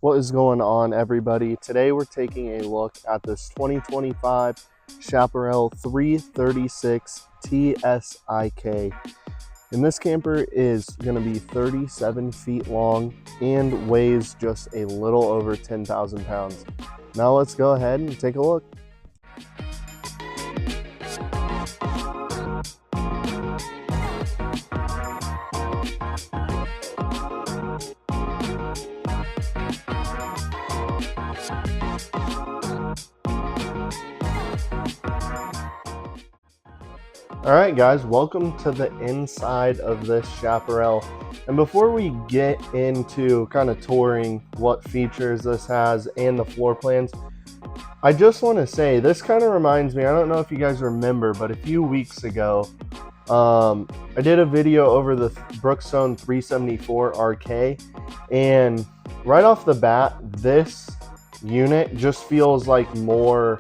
What is going on, everybody? Today we're taking a look at this 2025 Chaparral 336 TSIK. And this camper is going to be 37 feet long and weighs just a little over 10,000 pounds. Now let's go ahead and take a look. Alright guys, welcome to the inside of this Chaparral. And before we get into kind of touring what features this has and the floor plans, I just want to say this kind of reminds me, I don't know if you guys remember, but a few weeks ago, I did a video over the Brookstone 374 RK, and right off the bat, this unit just feels like more,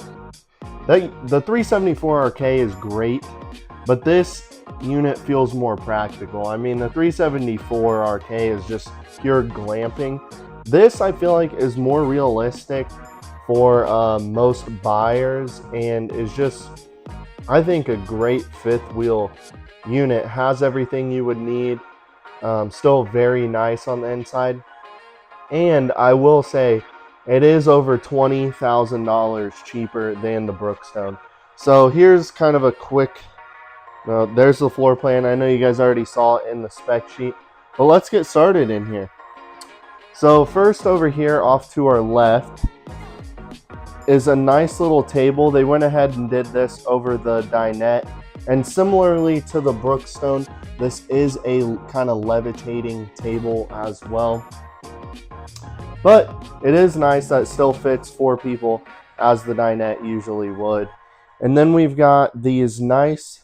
the 374 RK is great, but this unit feels more practical. I mean, the 374 RK is just pure glamping. This, I feel like, is more realistic for most buyers and is just, I think, a great fifth wheel unit. Has everything you would need. Still very nice on the inside. And I will say, it is over $20,000 cheaper than the Brookstone. So here's kind of a quick, there's the floor plan. I know you guys already saw it in the spec sheet, but let's get started in here. So first, over here off to our left is a nice little table. They went ahead and did this over the dinette, and similarly to the Brookstone, this is a kind of levitating table as well. But it is nice that it still fits 4 people as the dinette usually would. And then we've got these nice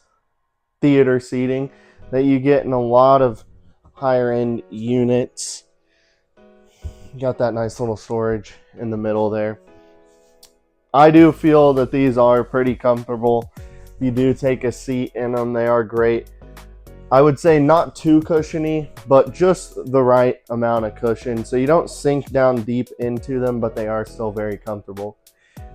theater seating that you get in a lot of higher end units. You got that nice little storage in the middle there. I do feel that these are pretty comfortable. If you do take a seat in them, they are great. I would say not too cushiony, but just the right amount of cushion, so you don't sink down deep into them, but they are still very comfortable.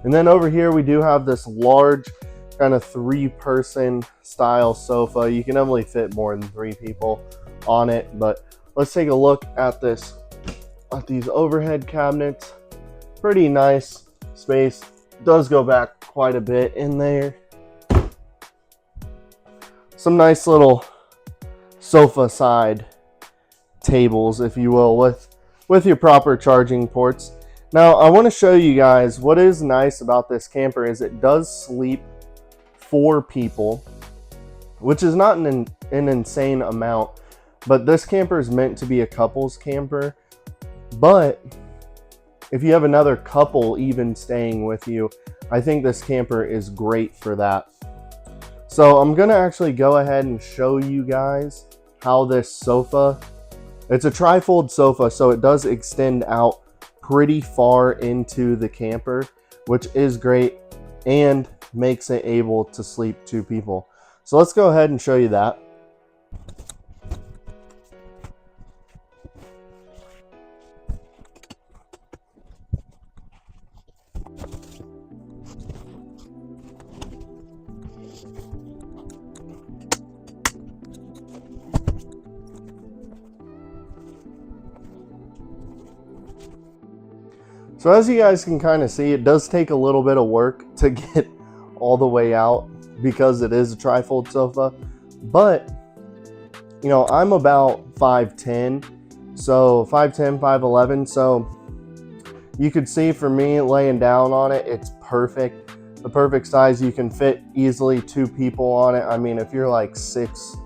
And then over here we do have this large kind of 3-person style sofa. You can only fit more than 3 people on it, but let's take a look at this, at these overhead cabinets. Pretty nice space. Does go back quite a bit in there. Some nice little sofa side tables, if you will, with your proper charging ports. Now I want to show you guys what is nice about this camper is it does sleep 4 people, which is not an insane amount, but this camper is meant to be a couples camper. But if you have another couple even staying with you, I think this camper is great for that. So I'm gonna actually go ahead and show you guys how this sofa, it's a trifold sofa, so it does extend out pretty far into the camper, which is great and makes it able to sleep 2 people. So let's go ahead and show you that. So as you guys can kind of see, it does take a little bit of work to get all the way out because it is a trifold sofa. But, you know, I'm about 5'10", so 5'10", 5'11", so you could see for me laying down on it, it's perfect. The perfect size. You can fit easily 2 people on it. I mean, if you're like 6'5",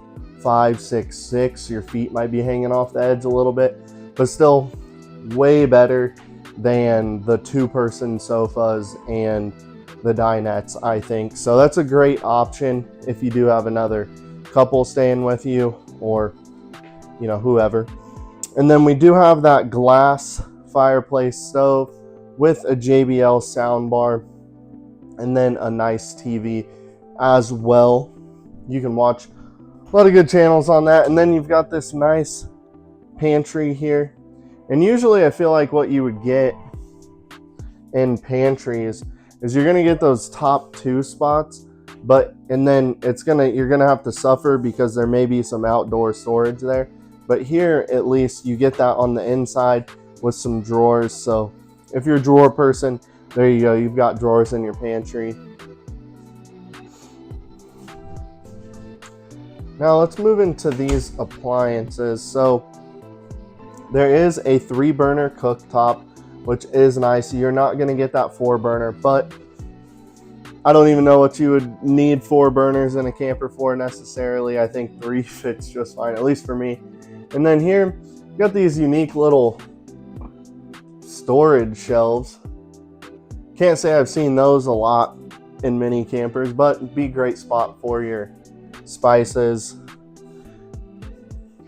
6'6", your feet might be hanging off the edge a little bit, but still way better than the 2-person sofas and the dinettes, I think. So that's a great option if you do have another couple staying with you, or, you know, whoever. And then we do have that glass fireplace stove with a JBL soundbar, and then a nice TV as well. You can watch a lot of good channels on that. And then you've got this nice pantry here. And usually I feel like what you would get in pantries is you're gonna get those top 2 spots, and then you're gonna have to suffer because there may be some outdoor storage there. But here, at least, you get that on the inside with some drawers. So if you're a drawer person, there you go. You've got drawers in your pantry. Now let's move into these appliances. So there is a 3-burner cooktop, which is nice. You're not going to get that 4-burner, but I don't even know what you would need 4 burners in a camper for necessarily. I think 3 fits just fine, at least for me. And then here, you got these unique little storage shelves. Can't say I've seen those a lot in mini campers, but it'd be a great spot for your spices.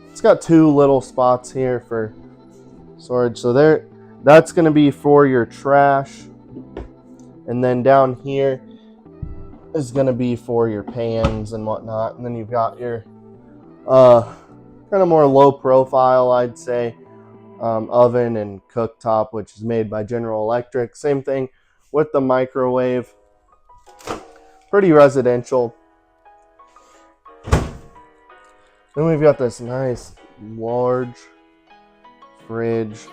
It's got 2 little spots here for storage. So that's going to be for your trash. And then down here is going to be for your pans and whatnot. And then you've got your kind of more low profile, I'd say, oven and cooktop, which is made by General Electric. Same thing with the microwave. Pretty residential. Then we've got this nice large fridge.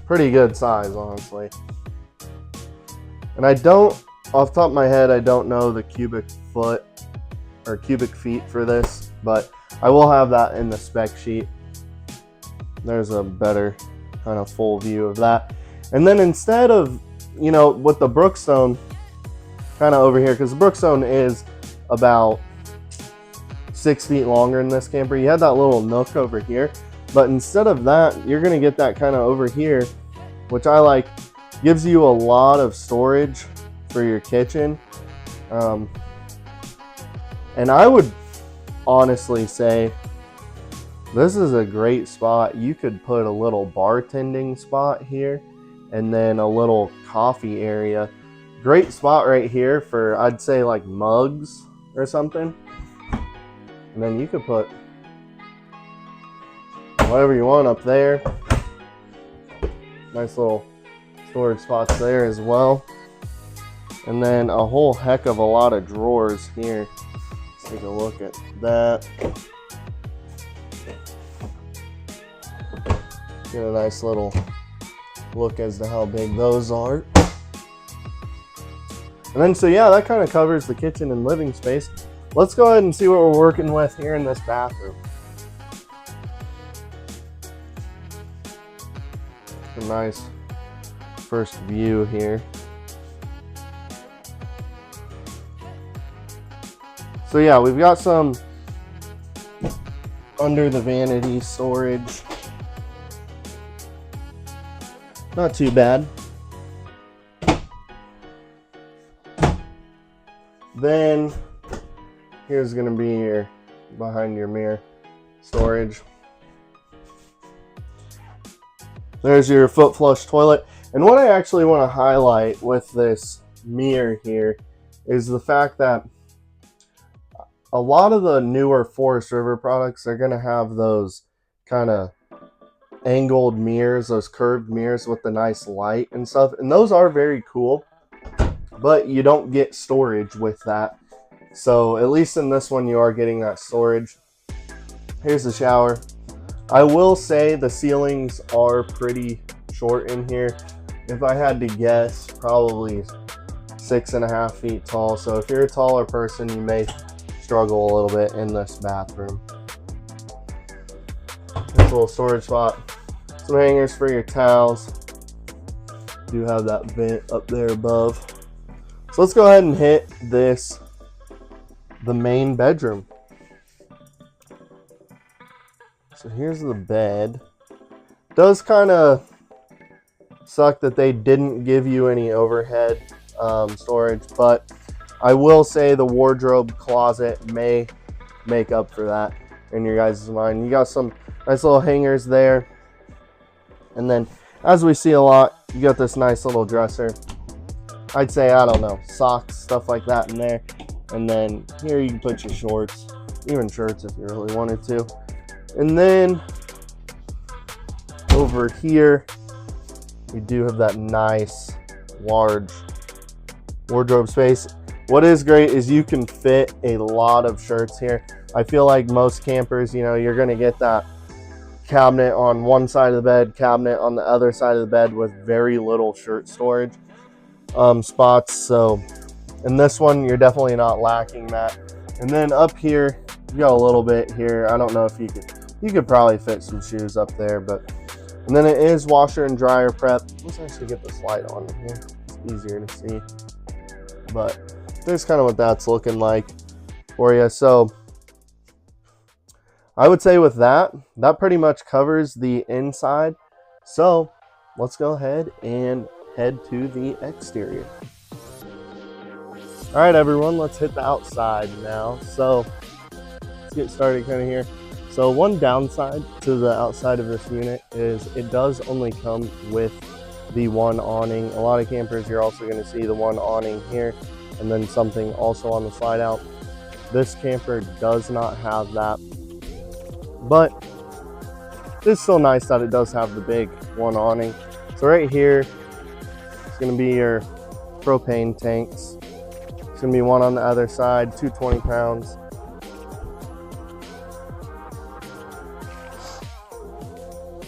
Pretty good size, honestly. And off the top of my head, I don't know the cubic foot or cubic feet for this, but I will have that in the spec sheet. There's a better kind of full view of that. And then instead of, with the Brookstone kind of over here, because the Brookstone is about 6 feet longer in this camper, you had that little nook over here. But instead of that, you're going to get that kind of over here, which I like. Gives you a lot of storage for your kitchen. And I would honestly say this is a great spot. You could put a little bartending spot here and then a little coffee area. Great spot right here for, I'd say, like mugs or something. And then you could put whatever you want up there. Nice little storage spots there as well. And then a whole heck of a lot of drawers here. Let's take a look at that. Get a nice little look as to how big those are. And then, so yeah, that kind of covers the kitchen and living space. Let's go ahead and see what we're working with here in this bathroom. A nice first view here. So yeah, we've got some under the vanity storage. Not too bad. Then here's going to be your behind your mirror storage. There's your foot flush toilet. And what I actually want to highlight with this mirror here is the fact that a lot of the newer Forest River products are going to have those kind of angled mirrors, those curved mirrors with the nice light and stuff. And those are very cool, but you don't get storage with that. So at least in this one, you are getting that storage. Here's the shower. I will say the ceilings are pretty short in here. If I had to guess, probably 6.5 feet tall. So if you're a taller person, you may struggle a little bit in this bathroom. This little storage spot. Some hangers for your towels. Do have that vent up there above. So let's go ahead and hit the main bedroom. So here's the bed. Does kind of suck that they didn't give you any overhead storage, but I will say the wardrobe closet may make up for that in your guys' mind. You got some nice little hangers there. And then, as we see a lot, you got this nice little dresser. I'd say, I don't know, socks, stuff like that in there. And then here you can put your shorts, even shirts if you really wanted to. And then Over here, we do have that nice, large wardrobe space. What is great is you can fit a lot of shirts here. I feel like most campers, you know, you're gonna get that cabinet on one side of the bed, cabinet on the other side of the bed with very little shirt storage spots. So in this one, you're definitely not lacking that. And then up here, you got a little bit here. I don't know if you could probably fit some shoes up there, but, and then it is washer and dryer prep. Let's actually get the slide on here. It's easier to see, but there's kind of what that's looking like for you. So I would say with that pretty much covers the inside. So let's go ahead and head to the exterior. All right, everyone, let's hit the outside now. So let's get started kind of here. So one downside to the outside of this unit is it does only come with the one awning. A lot of campers, you're also going to see the one awning here and then something also on the slide out. This camper does not have that, but it's still nice that it does have the big one awning. So right here, it's going to be your propane tanks. It's going to be one on the other side, 220 pounds.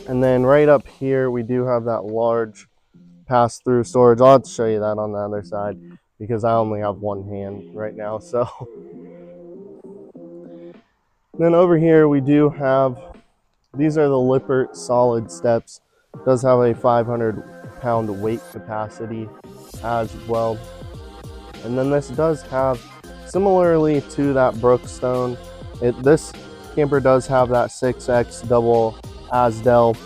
And then right up here, we do have that large pass-through storage. I'll have to show you that on the other side because I only have one hand right now. So then over here, we do have, these are the Lippert solid steps. It does have a 500-pound weight capacity as well. And then this does have, similarly to that Brookstone, this camper does have that 6X double Asdel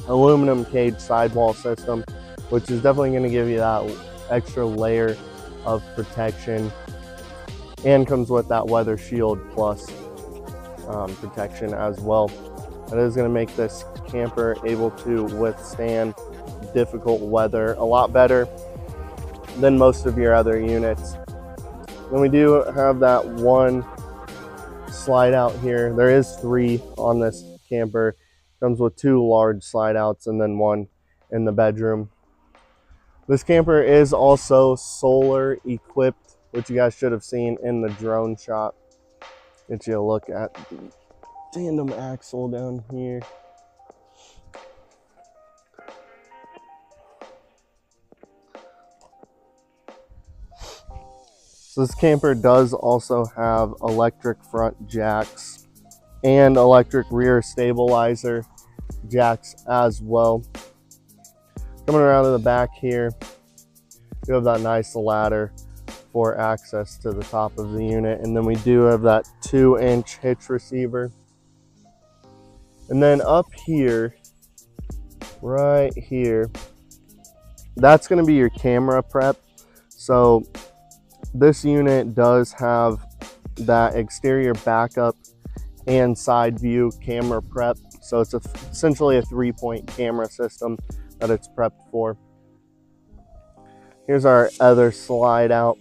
aluminum cage sidewall system, which is definitely going to give you that extra layer of protection, and comes with that weather shield plus protection as well. That is going to make this camper able to withstand difficult weather a lot better than most of your other units. Then we do have that one slide out here. There is 3 on this camper. Comes with 2 large slide outs and then 1 in the bedroom. This camper is also solar equipped, which you guys should have seen in the drone shot. Get you a look at the tandem axle down here. So this camper does also have electric front jacks and electric rear stabilizer jacks as well. Coming around to the back here, you have that nice ladder for access to the top of the unit. And then we do have that 2-inch hitch receiver. And then up here, right here, that's going to be your camera prep. So this unit does have that exterior backup and side view camera prep. So it's essentially a 3-point camera system that it's prepped for. Here's our other slide out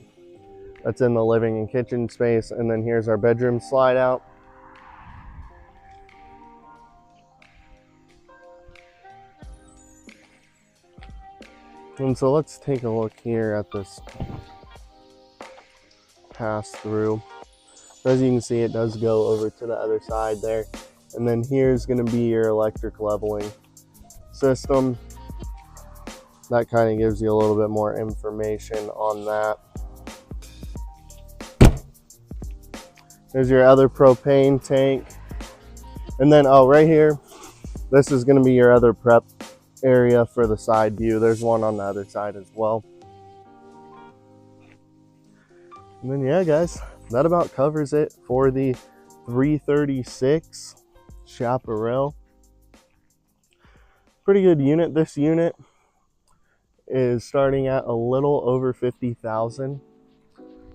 that's in the living and kitchen space. And then here's our bedroom slide out. And so let's take a look here at this pass through. As you can see, it does go over to the other side there. And then here's going to be your electric leveling system. That kind of gives you a little bit more information on that. There's your other propane tank. And then, oh, right here, this is going to be your other prep area for the side view. There's one on the other side as well. And then, yeah, guys, that about covers it for the 336 Chaparral. Pretty good unit. This unit is starting at a little over 50,000.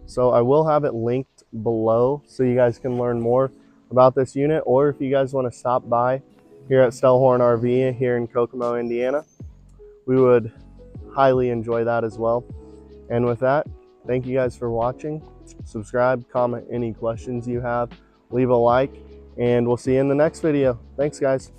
So I will have it linked below so you guys can learn more about this unit, or if you guys want to stop by here at Stellhorn RV here in Kokomo, Indiana, we would highly enjoy that as well. And with that, thank you guys for watching. Subscribe, comment any questions you have, leave a like, and we'll see you in the next video. Thanks, guys.